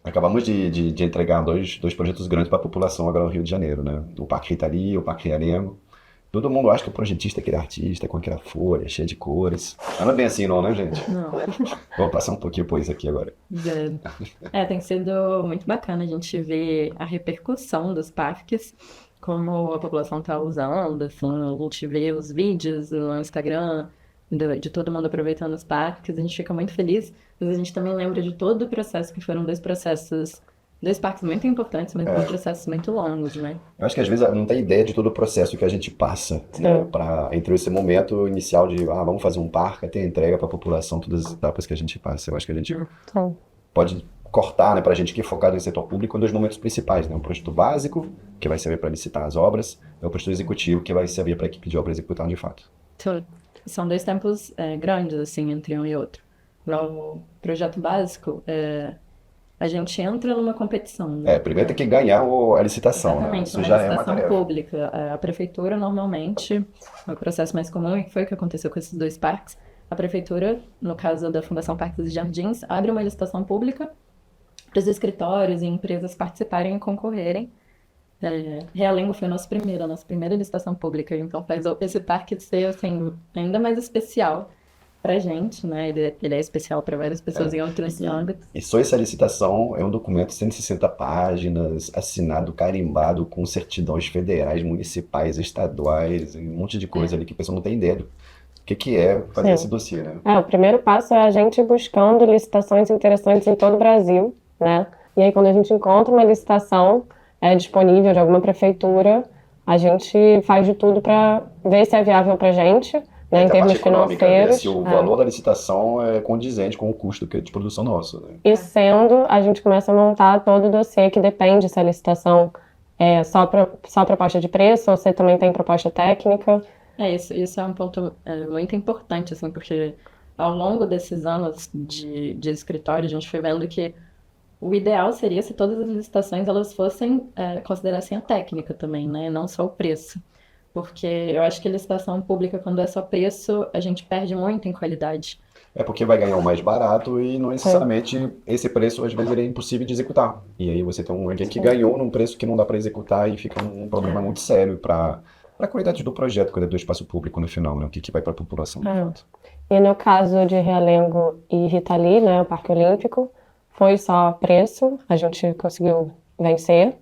Acabamos de entregar dois projetos grandes para a população agora no Rio de Janeiro, né? O Parque Ritalia, o Parque Realengo. Todo mundo acha que o projetista é aquele artista com aquela folha cheia de cores. Não é bem assim não, né, gente? Não. Vou passar um pouquinho por isso aqui agora. Tem sido muito bacana a gente ver a repercussão dos parques, como a população está usando, assim, a gente vê os vídeos no Instagram de todo mundo aproveitando os parques, a gente fica muito feliz, mas a gente também lembra de todo o processo, que foram dois parques muito importantes, mas dois processos muito longos, né? Eu acho que às vezes não tem ideia de todo o processo que a gente passa, né? Sim. Entre esse momento inicial de, vamos fazer um parque, até a entrega para a população, todas as etapas que a gente passa. Eu acho que a gente Sim. pode cortar, né, para a gente que é focado em setor público, em dois momentos principais, né? O projeto básico, que vai servir para licitar as obras, e o projeto executivo, que vai servir para a equipe de obra executar de fato. Então, são dois tempos grandes, assim, entre um e outro. No projeto básico, a gente entra numa competição, né? Primeiro tem que ganhar a licitação, né? Exatamente, Isso uma já é uma licitação tarefa. pública. A prefeitura, normalmente, o processo mais comum, e foi o que aconteceu com esses dois parques, a prefeitura, no caso da Fundação Parques e Jardins, abre uma licitação pública para os escritórios e empresas participarem e concorrerem. Realengo foi a nossa primeira licitação pública, então faz esse parque ser, assim, ainda mais especial pra gente, né? Ele é especial para várias pessoas em outros âmbitos. E só essa licitação é um documento de 160 páginas, assinado, carimbado, com certidões federais, municipais, estaduais, e um monte de coisa ali que a pessoa não tem ideia do que é fazer esse Sim. dossiê, né? O primeiro passo é a gente buscando licitações interessantes em todo o Brasil, né? E aí, quando a gente encontra uma licitação disponível de alguma prefeitura, a gente faz de tudo para ver se é viável para a gente, né, em Tem a parte termos econômica, ver financeiros. se o valor da licitação é condizente com o custo de produção nosso, né? E sendo, a gente começa a montar todo o dossiê que depende se a licitação é só proposta de preço ou se também tem proposta técnica. Isso é um ponto muito importante, assim, porque ao longo desses anos de escritório, a gente foi vendo que o ideal seria se todas as licitações elas fossem, considerassem a técnica também, né? Não só o preço. Porque eu acho que a licitação pública, quando é só preço, a gente perde muito em qualidade. É porque vai ganhar o mais barato e não Sim, necessariamente esse preço às vezes ele é impossível de executar. E aí você tem alguém que sim. ganhou num preço que não dá para executar e fica um problema muito sério para a qualidade do projeto, qualidade do espaço público no final, né? O que vai para a população de fato. E no caso de Realengo e Ritali, né, o Parque Olímpico, foi só preço, a gente conseguiu vencer.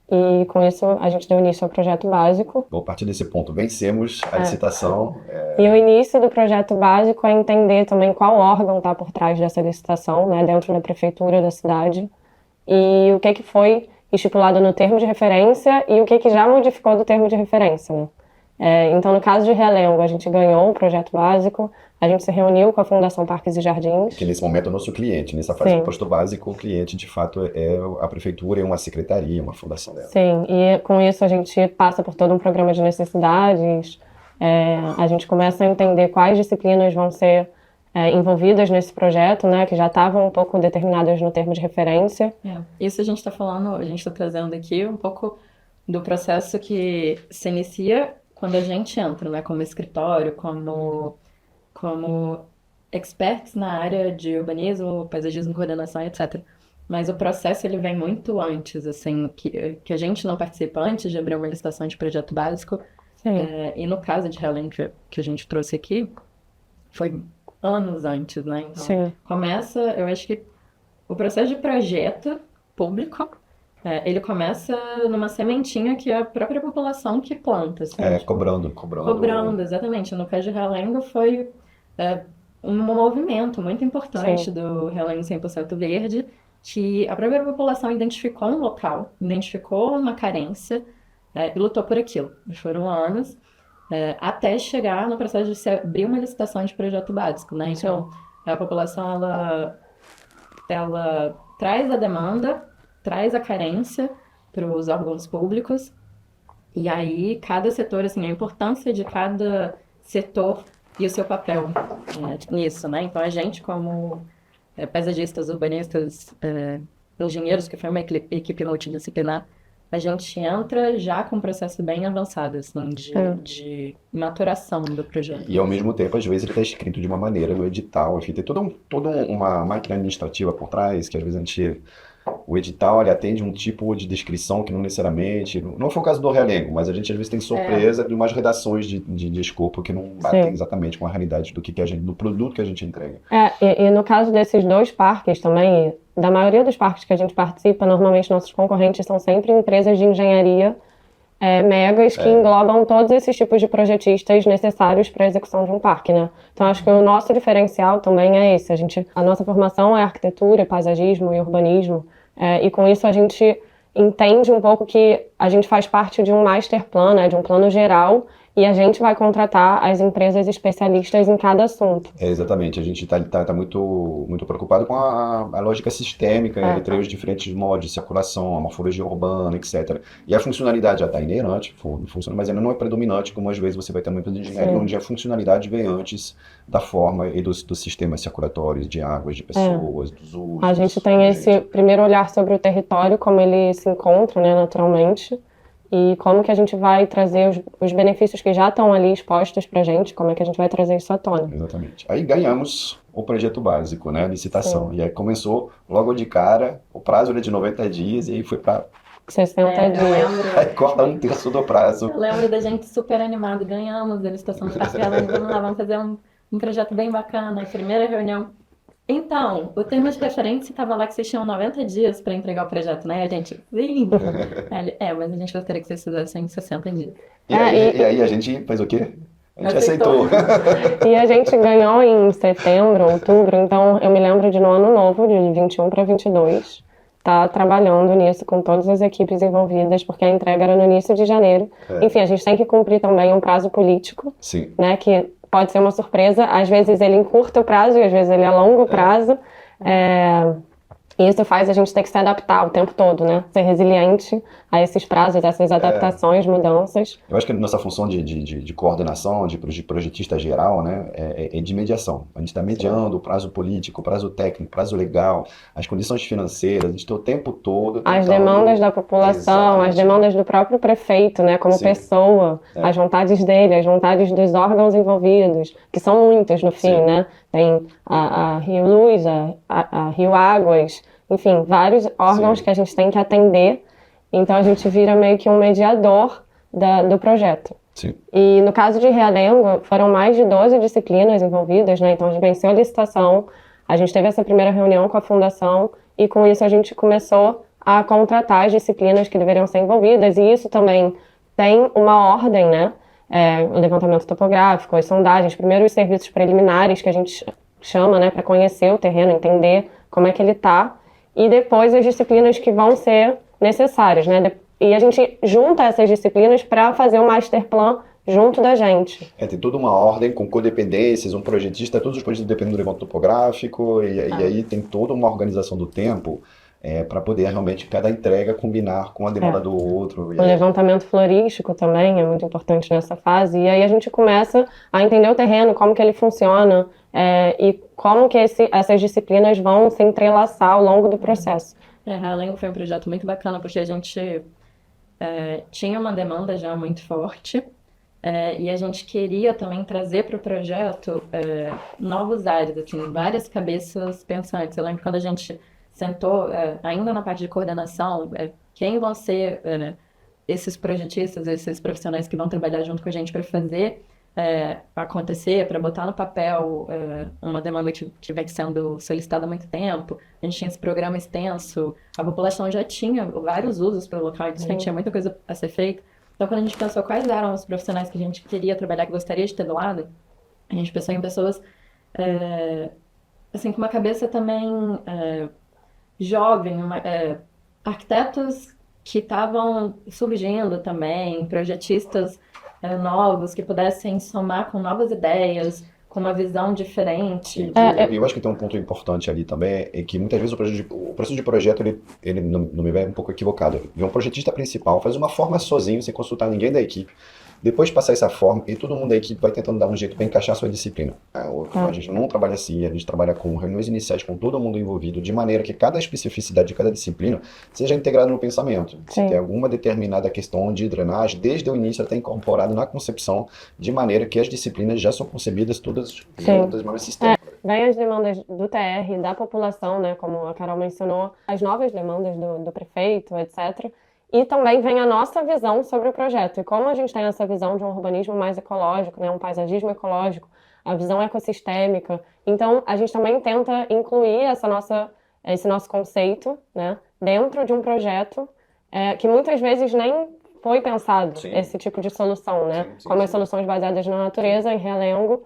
E com isso a gente deu início ao projeto básico. Bom, a partir desse ponto, vencemos a licitação. E o início do projeto básico é entender também qual órgão está por trás dessa licitação, né, dentro da prefeitura da cidade, e o que foi estipulado no termo de referência e o que já modificou do termo de referência, né? Então, no caso de Realengo, a gente ganhou o projeto básico, a gente se reuniu com a Fundação Parques e Jardins. Que nesse momento é o nosso cliente. Nessa fase Sim. do posto básico, o cliente de fato é a prefeitura e uma secretaria, uma fundação dela. Sim, e com isso a gente passa por todo um programa de necessidades, a gente começa a entender quais disciplinas vão ser envolvidas nesse projeto, né, que já estavam um pouco determinadas no termo de referência. Isso a gente está falando, a gente está trazendo aqui um pouco do processo que se inicia quando a gente entra, né, como escritório, como experts na área de urbanismo, paisagismo, coordenação, etc. Mas o processo ele vem muito antes, assim, que a gente não participa antes de abrir uma licitação de projeto básico. Sim. E no caso de Helen, que a gente trouxe aqui, foi anos antes, né? Então, Sim. começa, eu acho que o processo de projeto público, ele começa numa sementinha que é a própria população que planta, assim. Cobrando. Cobrando, exatamente. No caso de Realengo foi um movimento muito importante Sim. do Realengo 100% Verde, que a própria população identificou um local, identificou uma carência e lutou por aquilo. Foram anos até chegar no processo de se abrir uma licitação de projeto básico, né? Então, a população, ela traz a demanda, traz a carência para os órgãos públicos, e aí cada setor, assim, a importância de cada setor e o seu papel nisso, né? Então, a gente, como paisagistas, urbanistas, engenheiros, que foi uma equipe multidisciplinar, a gente entra já com um processo bem avançado, assim, de maturação do projeto. E ao mesmo tempo, às vezes, ele está escrito de uma maneira no edital, enfim, tem toda uma máquina administrativa por trás, que às vezes a gente o edital ele atende um tipo de descrição que não necessariamente, não foi o caso do Realengo, mas a gente às vezes tem surpresa de umas redações de escopo que não batem Sim. exatamente com a realidade do a gente, do produto que a gente entrega. E no caso desses dois parques também, da maioria dos parques que a gente participa, normalmente nossos concorrentes são sempre empresas de engenharia megas que englobam todos esses tipos de projetistas necessários para a execução de um parque, né? Então acho que o nosso diferencial também é esse. A nossa formação é arquitetura, paisagismo e urbanismo, e com isso a gente entende um pouco que a gente faz parte de um master plan, né, de um plano geral, e a gente vai contratar as empresas especialistas em cada assunto. Exatamente, a gente está muito preocupado com a lógica sistêmica entre os diferentes modos de circulação, a morfologia urbana, etc. E a funcionalidade já está inerente, funciona, mas ainda não é predominante, como às vezes você vai ter uma empresa de engenharia, onde a funcionalidade vem antes da forma e dos sistemas circulatórios, de águas, de pessoas, dos usos. A gente tem esse primeiro olhar sobre o território, como ele se encontra, né, naturalmente, e como que a gente vai trazer os benefícios que já estão ali expostos para a gente, como é que a gente vai trazer isso à tona. Exatamente. Aí ganhamos o projeto básico, né, a licitação. E aí começou logo de cara, o prazo era de 90 dias, e aí foi para 60 dias. aí corta um terço do prazo. Eu lembro da gente super animado, ganhamos a licitação do Parque Realengo, vamos lá, vamos fazer um projeto bem bacana. A primeira reunião. Então, o termo de referência estava lá que vocês tinham 90 dias para entregar o projeto, né? A gente, sim. Mas a gente gostaria que vocês fizessem em 60 dias. E aí a gente fez o quê? A gente aceitou. E a gente ganhou em setembro, outubro, então eu me lembro de no ano novo, de 21 para 22, tá trabalhando nisso com todas as equipes envolvidas, porque a entrega era no início de janeiro. Enfim, a gente tem que cumprir também um prazo político, Sim. né, que pode ser uma surpresa, às vezes ele encurta o prazo e às vezes ele alonga o prazo. E isso faz a gente ter que se adaptar o tempo todo, né? Ser resiliente a esses prazos, essas adaptações, mudanças. Eu acho que a nossa função de coordenação, de projetista geral, né, é de mediação. A gente está mediando o prazo político, o prazo técnico, o prazo legal, as condições financeiras, a gente está o tempo todo as demandas da população, as demandas do próprio prefeito, né, como pessoa, as vontades dele, as vontades dos órgãos envolvidos, que são muitas no fim, né? Tem a Rio Luz, a Rio Águas, enfim, vários órgãos que a gente tem que atender. Então a gente vira meio que um mediador do projeto. Sim. E no caso de Realengo, foram mais de 12 disciplinas envolvidas, né? Então a gente venceu a licitação, a gente teve essa primeira reunião com a fundação e com isso a gente começou a contratar as disciplinas que deveriam ser envolvidas, e isso também tem uma ordem, né? O levantamento topográfico, as sondagens, primeiro os serviços preliminares que a gente chama, né, para conhecer o terreno, entender como é que ele está, e depois as disciplinas que vão ser necessárias, né? E a gente junta essas disciplinas para fazer um master plan junto da gente. Tem toda uma ordem com codependências, um projetista, todos os projetos dependem do levantamento topográfico, e aí tem toda uma organização do tempo para poder realmente cada entrega combinar com a demanda do outro. O levantamento florístico também é muito importante nessa fase, e aí a gente começa a entender o terreno, como que ele funciona, e como que essas disciplinas vão se entrelaçar ao longo do processo. Realengo foi um projeto muito bacana, porque a gente tinha uma demanda já muito forte, e a gente queria também trazer para o projeto novos áreas, assim, várias cabeças pensantes. Eu lembro quando a gente sentou, ainda na parte de coordenação, quem vão ser esses projetistas, esses profissionais que vão trabalhar junto com a gente para fazer acontecer, para botar no papel uma demanda que vem sendo solicitada há muito tempo. A gente tinha esse programa extenso, a população já tinha vários usos pelo local, então tinha muita coisa a ser feita. Então, quando a gente pensou quais eram os profissionais que a gente queria trabalhar, que gostaria de ter do lado, a gente pensou em pessoas assim, com uma cabeça também jovem, arquitetos que estavam surgindo também, projetistas novos, que pudessem somar com novas ideias, com uma visão diferente. Eu acho que tem um ponto importante ali também, é que muitas vezes o processo de projeto, ele não me vai um pouco equivocado. Ele é um projetista principal, faz uma forma sozinho, sem consultar ninguém da equipe. Depois de passar essa forma, e todo mundo da equipe vai tentando dar um jeito para encaixar a sua disciplina. A gente não trabalha assim, a gente trabalha com reuniões iniciais com todo mundo envolvido, de maneira que cada especificidade de cada disciplina seja integrada no pensamento. Se tem alguma determinada questão de drenagem, desde o início ela está incorporada na concepção, de maneira que as disciplinas já são concebidas todas juntas, mas sistema. vem as demandas do TR, da população, né, como a Carol mencionou, as novas demandas do prefeito, etc. E também vem a nossa visão sobre o projeto. E como a gente tem essa visão de um urbanismo mais ecológico, né, um paisagismo ecológico, a visão ecossistêmica, então a gente também tenta incluir esse nosso conceito, né, dentro de um projeto que muitas vezes nem foi pensado, Sim. esse tipo de solução, né? Sim, Como as sim. soluções baseadas na natureza, em realengo,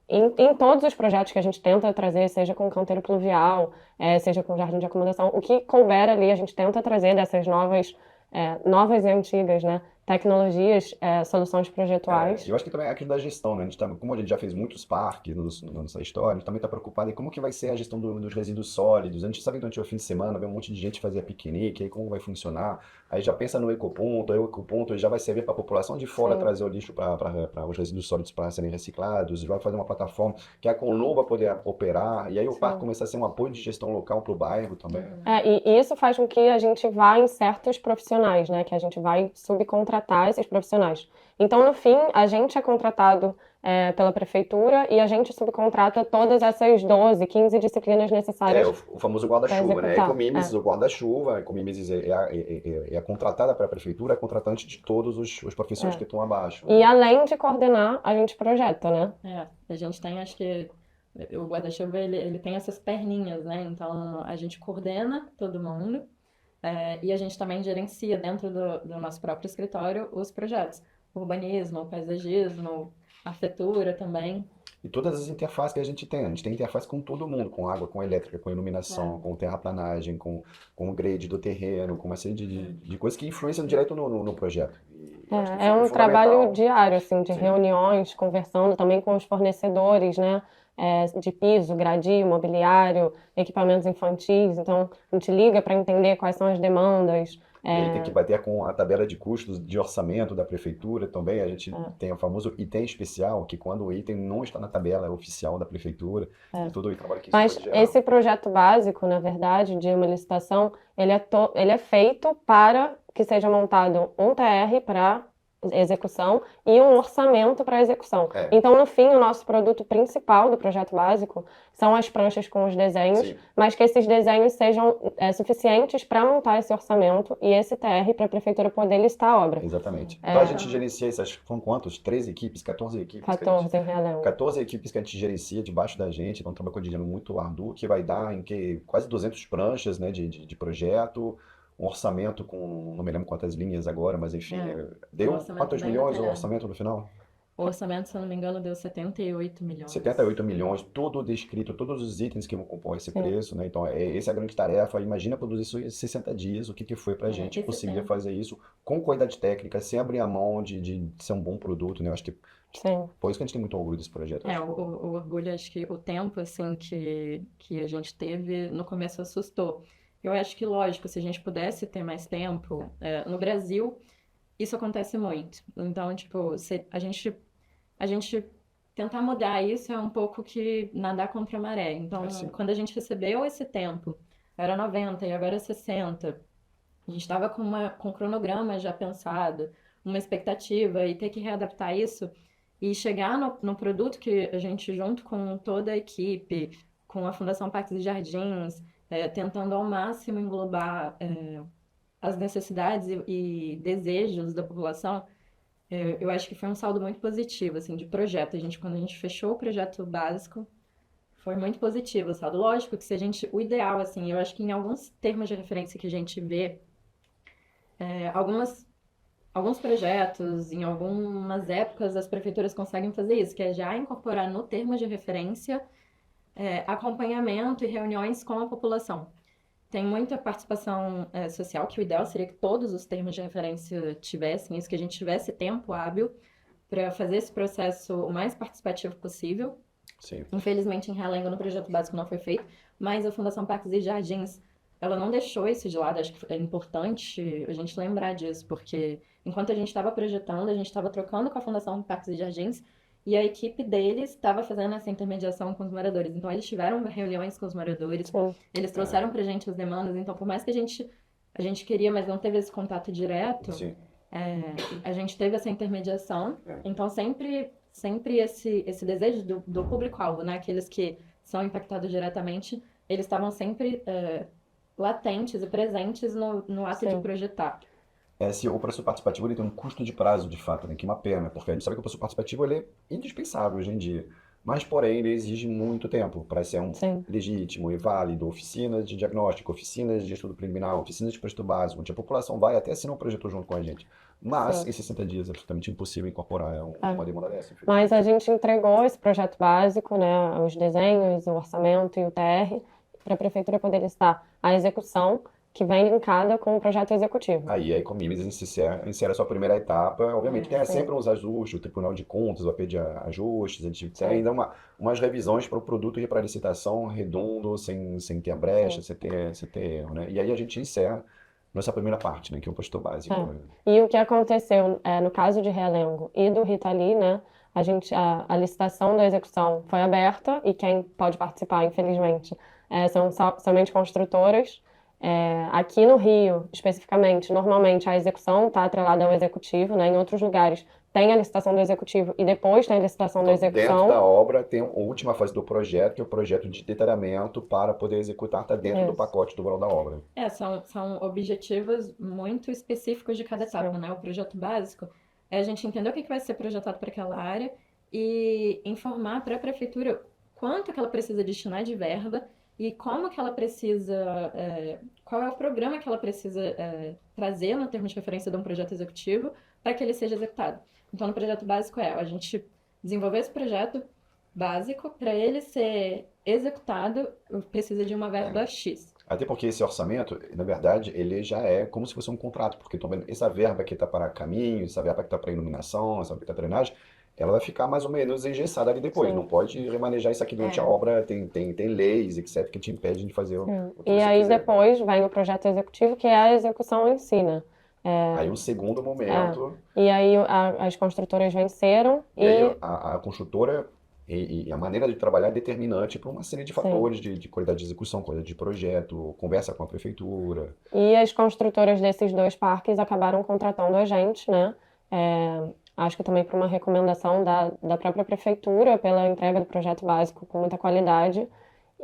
em todos os projetos que a gente tenta trazer, seja com canteiro pluvial, seja com jardim de acomodação, o que couber ali, a gente tenta trazer dessas novas e antigas, né, tecnologias, soluções projetuais. Eu acho que também é aquilo da gestão, né? Como a gente já fez muitos parques na nossa história, a gente também está preocupado em como que vai ser a gestão dos resíduos sólidos. A gente sabe que durante o fim de semana vem um monte de gente fazer piquenique, aí como vai funcionar? Aí já pensa no ecoponto, aí o ecoponto já vai servir para a população de fora Sim. trazer o lixo para os resíduos sólidos para serem reciclados, vai fazer uma plataforma que a Conlu vai poder operar, e aí o parque começa a ser um apoio de gestão local para o bairro também. E isso faz com que a gente vá em certos profissionais, né? Que a gente vai subcontratar esses profissionais. Então, no fim, a gente é contratado pela prefeitura e a gente subcontrata todas essas 12, 15 disciplinas necessárias. O famoso guarda-chuva, né? executar. Ecomimes, o guarda-chuva, a Ecomimes é a contratada para a prefeitura, é a contratante de todos os professores que estão abaixo. E além de coordenar, a gente projeta, né? A gente tem, acho que o guarda-chuva ele tem essas perninhas, né? Então a gente coordena todo mundo e a gente também gerencia dentro do nosso próprio escritório os projetos. Urbanismo, paisagismo, arquitetura também. E todas as interfaces que a gente tem interface com todo mundo, com água, com elétrica, com iluminação, com terraplanagem, com o grade do terreno, com uma série de coisas que influenciam direto no projeto. E eu acho que É um fundamental. trabalho diário, assim, de Sim. reuniões, conversando também com os fornecedores, né? De piso, gradil, mobiliário, equipamentos infantis. Então, a gente liga para entender quais são as demandas. E aí tem que bater com a tabela de custos de orçamento da prefeitura também. A gente tem o famoso item especial, que quando o item não está na tabela oficial da prefeitura, todo o trabalho que isso Mas pode gerar. esse projeto básico, na verdade, de uma licitação, ele é feito para que seja montado um TR para execução e um orçamento para execução. Então, no fim, o nosso produto principal do projeto básico são as pranchas com os desenhos, Sim. mas que esses desenhos sejam suficientes para montar esse orçamento e esse TR para a prefeitura poder listar a obra. Exatamente. Então a gente gerencia essas, foram quantos? 13 equipes? 14 equipes? 14 em Realengo. 14 equipes que a gente gerencia debaixo da gente, então é um trabalho cotidiano muito árduo, que vai dar quase 200 pranchas, né, de projeto, um orçamento com, não me lembro quantas linhas agora, mas enfim, deu quantos milhões o orçamento no final? O orçamento, se eu não me engano, deu 78 milhões. 78 milhões, tudo descrito, todos os itens que vão compor esse preço, né? Então, essa é a grande tarefa. Imagina produzir isso em 60 dias, o que foi pra gente conseguir fazer isso com qualidade técnica, sem abrir a mão de ser um bom produto, né? Eu acho que por isso que a gente tem muito orgulho desse projeto. O orgulho, acho que o tempo, assim, que a gente teve, no começo assustou. Eu acho que, lógico, se a gente pudesse ter mais tempo, no Brasil, isso acontece muito. Então, tipo, a gente tentar mudar isso é um pouco que nadar contra a maré. Então, quando a gente recebeu esse tempo, era 90 e agora é 60, a gente estava com um cronograma já pensado, uma expectativa, e ter que readaptar isso e chegar no produto que a gente, junto com toda a equipe, com a Fundação Parques e Jardins, tentando ao máximo englobar as necessidades e desejos da população, eu acho que foi um saldo muito positivo, assim, de projeto. Quando a gente fechou o projeto básico, foi muito positivo o saldo. Lógico que o ideal, assim, eu acho que em alguns termos de referência que a gente vê, alguns projetos, em algumas épocas, as prefeituras conseguem fazer isso, que é já incorporar no termo de referência acompanhamento e reuniões com a população. Tem muita participação social, que o ideal seria que todos os termos de referência tivessem isso, que a gente tivesse tempo hábil para fazer esse processo o mais participativo possível. Sim. Infelizmente, em Realengo, no projeto básico não foi feito, mas a Fundação Parques e Jardins, ela não deixou isso de lado. Acho que é importante a gente lembrar disso, porque enquanto a gente estava projetando, a gente estava trocando com a Fundação Parques e Jardins, e a equipe deles estava fazendo essa intermediação com os moradores. Então, eles tiveram reuniões com os moradores, eles trouxeram pra gente as demandas. Então, por mais que a gente queria, mas não teve esse contato direto, a gente teve essa intermediação. Então, sempre sempre esse desejo do público-alvo, né? Aqueles que são impactados diretamente, eles estavam sempre latentes e presentes no ato de Sim. projetar. Se o processo participativo ele tem um custo de prazo, de fato, né? Que é uma pena, porque a gente sabe que o processo participativo ele é indispensável hoje em dia. Mas, porém, ele exige muito tempo para ser Sim. legítimo e válido. Oficinas de diagnóstico, oficinas de estudo preliminar, oficinas de preço básico, onde a população vai até assinar um projeto junto com a gente. Mas, Sim. em 60 dias, é absolutamente impossível incorporar uma demanda dessa, infelizmente. Mas a gente entregou esse projeto básico, né, os desenhos, o orçamento e o TR, para a prefeitura poder listar a execução, que vem linkada com o projeto executivo. Aí a Ecomimes insere a sua primeira etapa. Obviamente tem Sim. sempre uns ajustes, o Tribunal de Contas vai pedir ajustes, a gente tem Sim. ainda umas revisões para o produto ir para licitação redondo, sem ter a brecha, Sim. sem ter erro, né? E aí a gente encerra nossa primeira parte, né, que é o postor básico. E o que aconteceu no caso de Realengo e do Rita Lee, né, a licitação da execução foi aberta e quem pode participar, infelizmente, são somente construtoras. Aqui no Rio, especificamente, normalmente a execução está atrelada ao executivo, né? Em outros lugares tem a licitação do executivo e depois tem a licitação da Então, dentro da execução. obra tem a última fase do projeto, que é o projeto de detalhamento para poder executar, está dentro do Isso. pacote do valor da obra. São objetivos muito específicos de cada etapa, né? O projeto básico é a gente entender o que vai ser projetado para aquela área e informar para a prefeitura quanto que ela precisa destinar de verba e como que ela precisa, qual é o programa que ela precisa trazer no termo de referência de um projeto executivo para que ele seja executado. Então, no projeto básico a gente desenvolver esse projeto básico para ele ser executado, precisa de uma verba X. Até porque esse orçamento, na verdade, ele já é como se fosse um contrato, porque também essa verba que está para caminho, essa verba que está para iluminação, essa verba que está para drenagem, ela vai ficar mais ou menos engessada ali depois. Sim. Não pode remanejar isso aqui durante a obra, tem leis, etc., que te impedem de fazer o que E você aí quiser. depois vem o projeto executivo, que é a execução em si, né? Aí um segundo momento, E aí as construtoras venceram e aí a construtora e a maneira de trabalhar é determinante para uma série de fatores de qualidade de execução, qualidade de projeto, conversa com a prefeitura. E as construtoras desses dois parques acabaram contratando a gente, né? Acho que também por uma recomendação da própria prefeitura pela entrega do projeto básico com muita qualidade.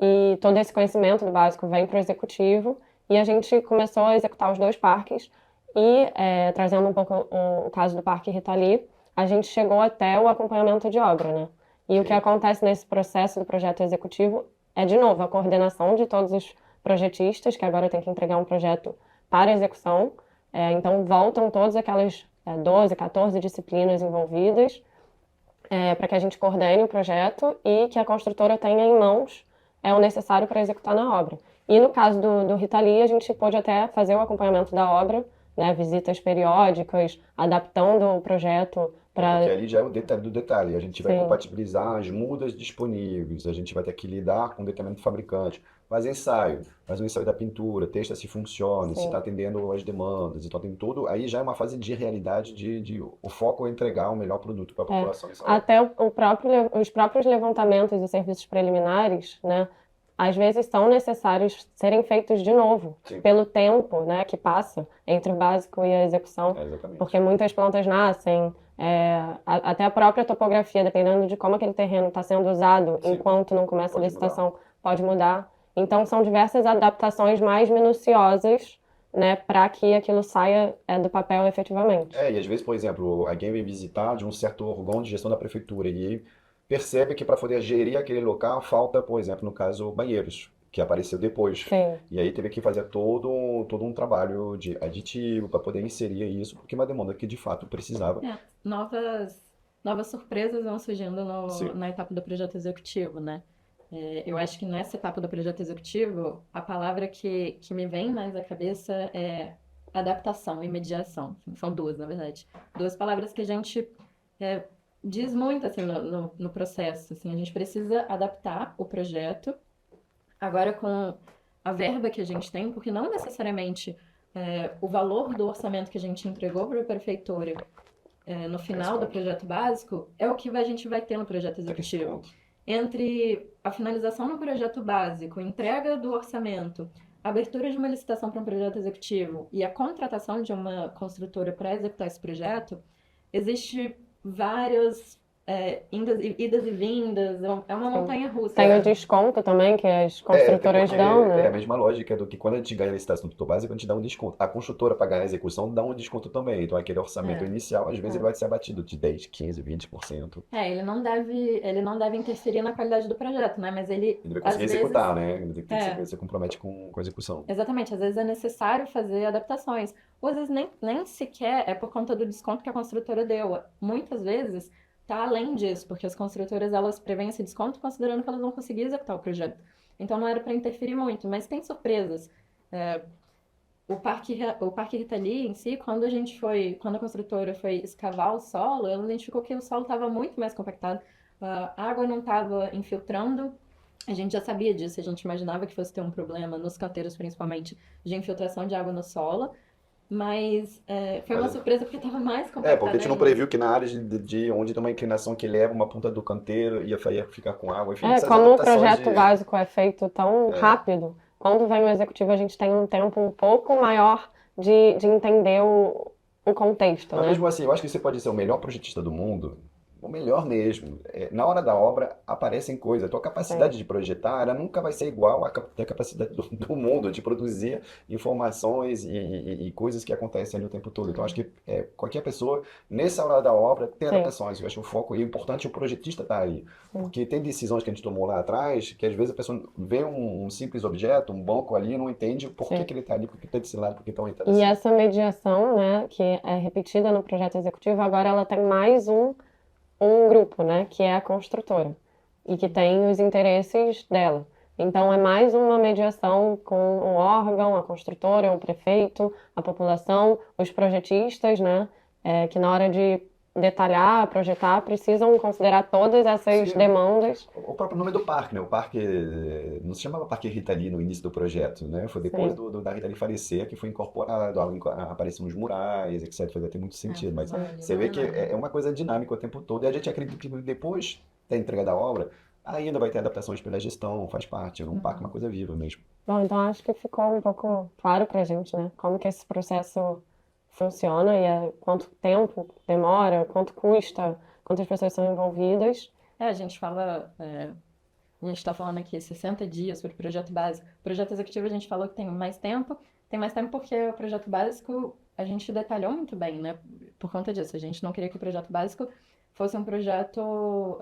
E todo esse conhecimento do básico vem para o executivo e a gente começou a executar os dois parques e, trazendo um pouco o caso do Parque Rita Lee, a gente chegou até o acompanhamento de obra, né? E o que acontece nesse processo do projeto executivo é, de novo, a coordenação de todos os projetistas, que agora tem que entregar um projeto para execução. Então, voltam todas aquelas 12, 14 disciplinas envolvidas para que a gente coordene o projeto e que a construtora tenha em mãos o necessário para executar na obra. E no caso do Rita Lee, a gente pôde até fazer o acompanhamento da obra, né, visitas periódicas, adaptando o projeto para... Porque ali já é o detalhe do detalhe. A gente vai Sim. compatibilizar as mudas disponíveis, a gente vai ter que lidar com o detalhamento do fabricante. Faz um ensaio da pintura, testa se funciona, se Sim. está atendendo às demandas. Então tem tudo. Aí já é uma fase de realidade, o foco é entregar o melhor produto para a população. Até os próprios levantamentos e serviços preliminares, né, às vezes são necessários serem feitos de novo, Sim. pelo tempo, né, que passa entre o básico e a execução, Exatamente. porque muitas plantas nascem, até a própria topografia, dependendo de como aquele terreno está sendo usado, Sim. enquanto não começa Pode a licitação, pode mudar. Então são diversas adaptações mais minuciosas, né, para que aquilo saia do papel efetivamente. E às vezes, por exemplo, alguém vem visitar de um certo órgão de gestão da prefeitura e percebe que para poder gerir aquele local falta, por exemplo, no caso, banheiros, que apareceu depois. Sim. E aí teve que fazer todo um trabalho de aditivo para poder inserir isso, porque é uma demanda que de fato precisava. Novas surpresas vão surgindo Sim. na etapa do projeto executivo, né? Eu acho que nessa etapa do projeto executivo, a palavra que me vem mais à cabeça é adaptação e mediação. São duas, na verdade. Duas palavras que a gente diz muito assim, no processo. Assim, a gente precisa adaptar o projeto, agora com a verba que a gente tem, porque não necessariamente o valor do orçamento que a gente entregou para a prefeitura no final do projeto básico é o que a gente vai ter no projeto executivo. Entre a finalização do projeto básico, entrega do orçamento, abertura de uma licitação para um projeto executivo e a contratação de uma construtora para executar esse projeto, existe vários idas e vindas, é uma montanha russa. Tem o desconto também que as construtoras porque dão, é a né? mesma lógica do que quando a gente ganha a licitação do tutor básico, a gente dá um desconto. A construtora, para ganhar a execução, dá um desconto também. Então, aquele orçamento É. inicial, às vezes, ele vai ser abatido de 10, 15, 20%. Ele não deve interferir na qualidade do projeto, né? Mas ele, Ele vai às conseguir vezes, executar, né? Ele tem que é, se compromete com a execução. exatamente, às vezes é necessário fazer adaptações. Ou às vezes nem sequer é por conta do desconto que a construtora deu. Muitas vezes está além disso, porque as construtoras elas prevêem esse desconto considerando que elas vão conseguir executar o projeto. Então não era para interferir muito, mas tem surpresas. É, o Parque Rita Lee em si, quando a construtora foi escavar o solo, ela identificou que o solo estava muito mais compactado, a água não estava infiltrando. A gente já sabia disso, a gente imaginava que fosse ter um problema nos canteiros, principalmente, de infiltração de água no solo, mas foi uma Mas- surpresa porque estava mais porque a compactado gente não ainda. previu que na área de onde tem uma inclinação que leva uma ponta do canteiro ia ficar com água. Enfim, É, essas como o adaptações projeto básico é feito tão rápido, quando vem o executivo a gente tem um tempo um pouco maior de entender o contexto, Mas né? mesmo assim, eu acho que você pode ser o melhor projetista do mundo, o melhor mesmo. Na hora da obra aparecem coisas. A tua capacidade de projetar, ela nunca vai ser igual à capacidade do mundo de produzir informações e coisas que acontecem ali o tempo todo. Então, acho que qualquer pessoa, nessa hora da obra, tem Sim. adaptações. Eu acho que o foco e o importante é o projetista estar aí. Porque tem decisões que a gente tomou lá atrás, que às vezes a pessoa vê um simples objeto, um banco ali, e não entende por que Sim. que ele está ali, por que está desse lado, por que está E assim. essa mediação, né, que é repetida no projeto executivo, agora ela tem mais um grupo, né, que é a construtora, e que tem os interesses dela. Então, é mais uma mediação com um órgão, a construtora, o prefeito, a população, os projetistas, né, que na hora de detalhar, projetar, precisam considerar todas essas Sim. demandas. O próprio nome do parque, né? O parque não se chamava Parque Rita Lee no início do projeto, né? Foi depois Sim. da Rita Lee falecer que foi incorporado, apareceram os murais, etc. Fazia ter muito sentido, mas você vê que é uma coisa dinâmica o tempo todo e a gente acredita que depois da entrega da obra ainda vai ter adaptações pela gestão, faz parte. Um parque é uma coisa viva mesmo. Bom, então acho que ficou um pouco claro pra gente, né? Como que esse processo funciona e quanto tempo demora, quanto custa, quantas pessoas são envolvidas. A gente a gente está falando aqui 60 dias para o projeto básico. O projeto executivo a gente falou que tem mais tempo porque o projeto básico a gente detalhou muito bem, né? Por conta disso, a gente não queria que o projeto básico fosse um projeto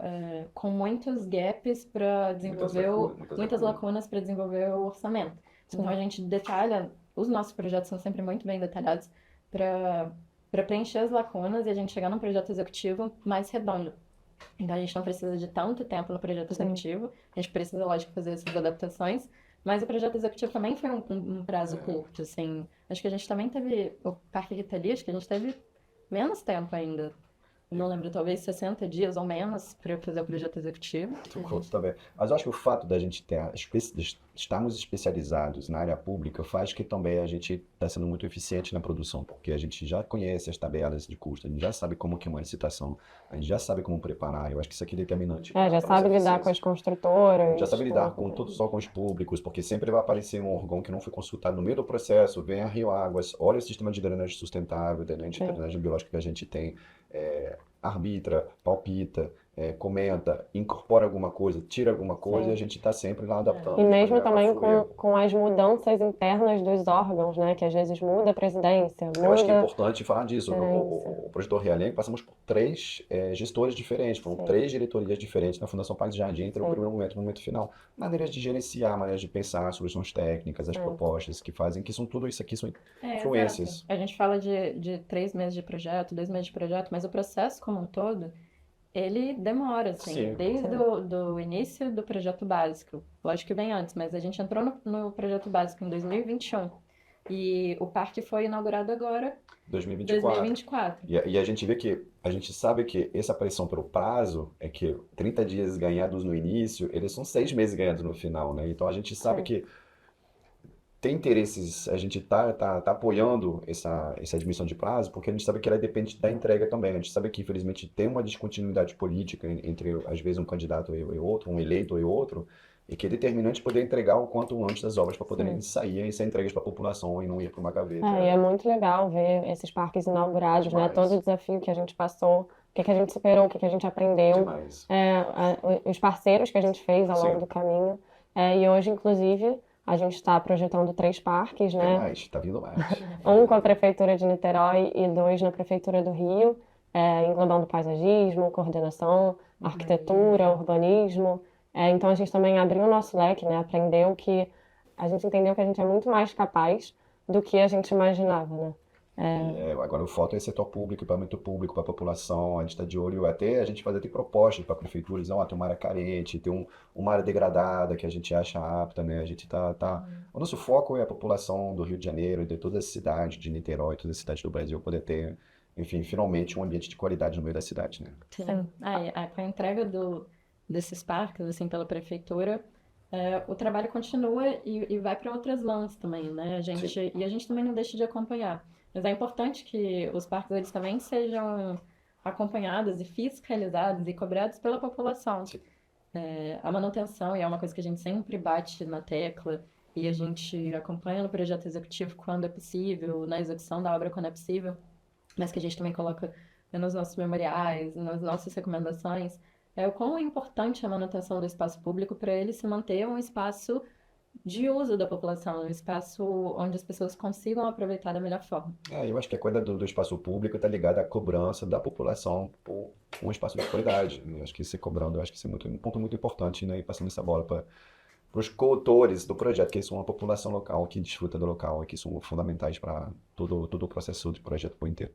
com muitos gaps para desenvolver, muitas lacunas para desenvolver o orçamento. Então a gente detalha, os nossos projetos são sempre muito bem detalhados para preencher as lacunas e a gente chegar num projeto executivo mais redondo. Então a gente não precisa de tanto tempo no projeto executivo, a gente precisa, lógico, fazer essas adaptações, mas o projeto executivo também foi um prazo curto, assim. Acho que a gente também teve, o Parque Rita Lee, acho que a gente teve menos tempo ainda. Não lembro, talvez 60 dias ou menos para fazer o projeto executivo. Também. Mas eu acho que o fato da gente estarmos especializados na área pública faz que também a gente está sendo muito eficiente na produção, porque a gente já conhece as tabelas de custo, a gente já sabe como que é uma licitação, a gente já sabe como preparar. Eu acho que isso aqui é determinante. Já sabe lidar com as construtoras. Já sabe lidar só com os públicos, porque sempre vai aparecer um órgão que não foi consultado no meio do processo, vem a Rio Águas, olha o sistema de drenagem sustentável, drenagem biológica que a gente tem, arbitra, palpita, comenta, incorpora alguma coisa, tira alguma coisa, e a gente está sempre lá adaptando. E mesmo também com as mudanças internas dos órgãos, né? Que às vezes muda a presidência, Eu acho que é muda. importante falar disso. O projetor Realengo, passamos por 3 gestores diferentes, foram 3 diretorias diferentes na Fundação Paz e Jardim, entre o primeiro momento e o momento final. Maneiras de gerenciar, maneiras de pensar, soluções técnicas, as propostas que fazem, que são tudo isso aqui, são influências. Exato. A gente fala de 3 meses de projeto, 2 meses de projeto, mas o processo como um todo, ele demora, assim, Sim. desde do início do projeto básico. Lógico que vem antes, mas a gente entrou no projeto básico em 2021. E o parque foi inaugurado agora, 2024. E a gente vê que, a gente sabe que essa pressão pelo prazo é que 30 dias ganhados no início, eles são 6 meses ganhados no final, né? Então a gente sabe que tem interesses, a gente tá apoiando essa diminuição de prazo, porque a gente sabe que ela depende da entrega também. A gente sabe que, infelizmente, tem uma descontinuidade política entre, às vezes, um candidato e outro, um eleito e outro, e que é determinante poder entregar o quanto antes das obras para poderem sair e ser entregues para a população e não ir para uma gaveta. E é muito legal ver esses parques inaugurados, né? Todo o desafio que a gente passou que a gente superou, o que a gente aprendeu, Demais. os parceiros que a gente fez ao longo Sim. do caminho. E hoje, inclusive, a gente está projetando 3 parques, Tem né? mais, tá vindo mais. Um com a Prefeitura de Niterói e 2 na Prefeitura do Rio, englobando paisagismo, coordenação, arquitetura, urbanismo. Então a gente também abriu o nosso leque, né? A gente entendeu que a gente é muito mais capaz do que a gente imaginava, né? Agora o foco é setor público, equipamento público para a população. A gente está de olho até a gente fazer ter propostas para prefeituras, tem uma área carente, tem uma área degradada que a gente acha apta, né? A gente O nosso foco é a população do Rio de Janeiro e de toda a cidade, de Niterói, todas as cidades do Brasil, poder ter, enfim, finalmente um ambiente de qualidade no meio da cidade, né? Sim. Com a entrega desses parques, assim, pela prefeitura, o trabalho continua e vai para outras mãos também, né? E a gente também não deixa de acompanhar. Mas é importante que os parques eles também sejam acompanhados e fiscalizados e cobrados pela população. Sim. A manutenção, e é uma coisa que a gente sempre bate na tecla, e a gente acompanha no projeto executivo quando é possível, na execução da obra quando é possível, mas que a gente também coloca nos nossos memoriais, nas nossas recomendações, o quão é importante a manutenção do espaço público para ele se manter um espaço de uso da população, um espaço onde as pessoas consigam aproveitar da melhor forma. Eu acho que a coisa do espaço público está ligada à cobrança da população por um espaço de qualidade, né? Eu acho que ser cobrando, eu acho que isso é um ponto muito importante, né? E passando essa bola para os coautores do projeto, que são a população local, que desfruta do local e que são fundamentais para todo o processo de projeto por inteiro.